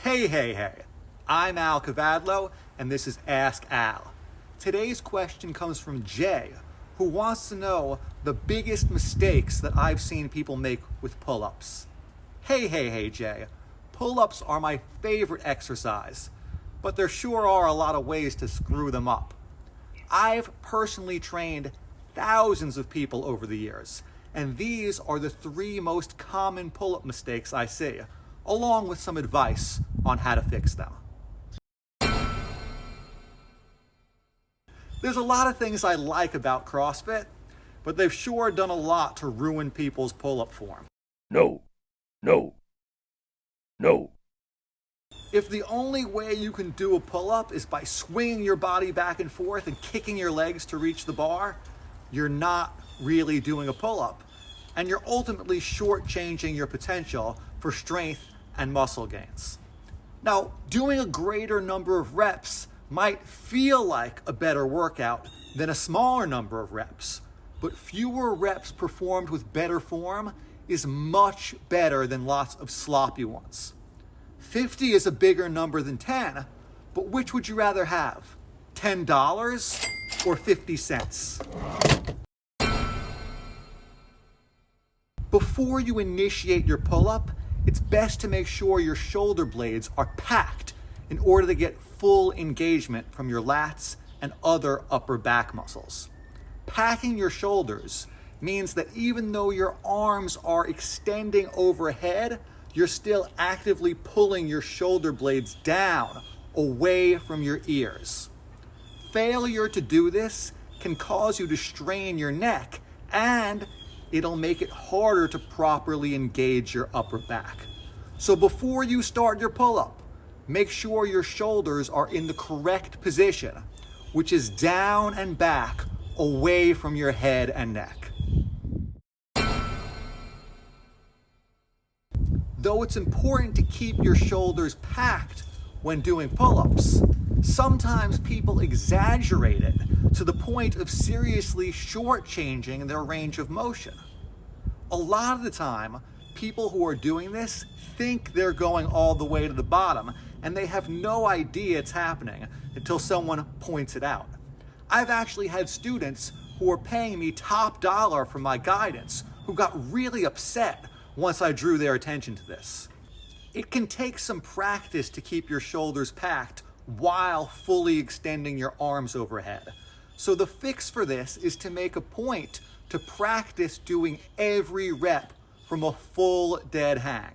Hey. I'm Al Kavadlo, and this is Ask Al. Today's question comes from Jay, who wants to know the biggest mistakes that I've seen people make with pull-ups. Hey, Jay. Pull-ups are my favorite exercise, but there sure are a lot of ways to screw them up. I've personally trained thousands of people over the years, and these are the 3 most common pull-up mistakes I see, along with some advice on how to fix them. There's a lot of things I like about CrossFit, but they've sure done a lot to ruin people's pull-up form. No. If the only way you can do a pull-up is by swinging your body back and forth and kicking your legs to reach the bar, you're not really doing a pull-up, and you're ultimately shortchanging your potential for strength and muscle gains. Now, doing a greater number of reps might feel like a better workout than a smaller number of reps, but fewer reps performed with better form is much better than lots of sloppy ones. 50 is a bigger number than 10, but which would you rather have? $10 or 50 cents? Before you initiate your pull-up, it's best to make sure your shoulder blades are packed in order to get full engagement from your lats and other upper back muscles. Packing your shoulders means that even though your arms are extending overhead, you're still actively pulling your shoulder blades down, away from your ears. Failure to do this can cause you to strain your neck, and it'll make it harder to properly engage your upper back. So before you start your pull-up, make sure your shoulders are in the correct position, which is down and back, away from your head and neck. Though it's important to keep your shoulders packed when doing pull-ups, sometimes people exaggerate it to the point of seriously shortchanging their range of motion. A lot of the time, people who are doing this think they're going all the way to the bottom, and they have no idea it's happening until someone points it out. I've actually had students who are paying me top dollar for my guidance who got really upset once I drew their attention to this. It can take some practice to keep your shoulders packed while fully extending your arms overhead. So the fix for this is to make a point to practice doing every rep from a full dead hang,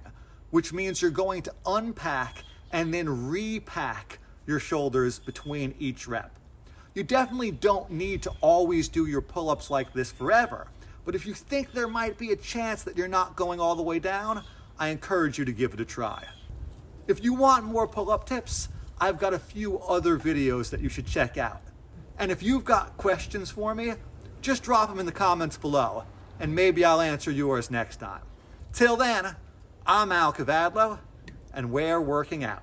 which means you're going to unpack and then repack your shoulders between each rep. You definitely don't need to always do your pull-ups like this forever, but if you think there might be a chance that you're not going all the way down, I encourage you to give it a try. If you want more pull-up tips, I've got a few other videos that you should check out. And if you've got questions for me, just drop them in the comments below, and maybe I'll answer yours next time. Till then, I'm Al Kavadlo, and we're working out.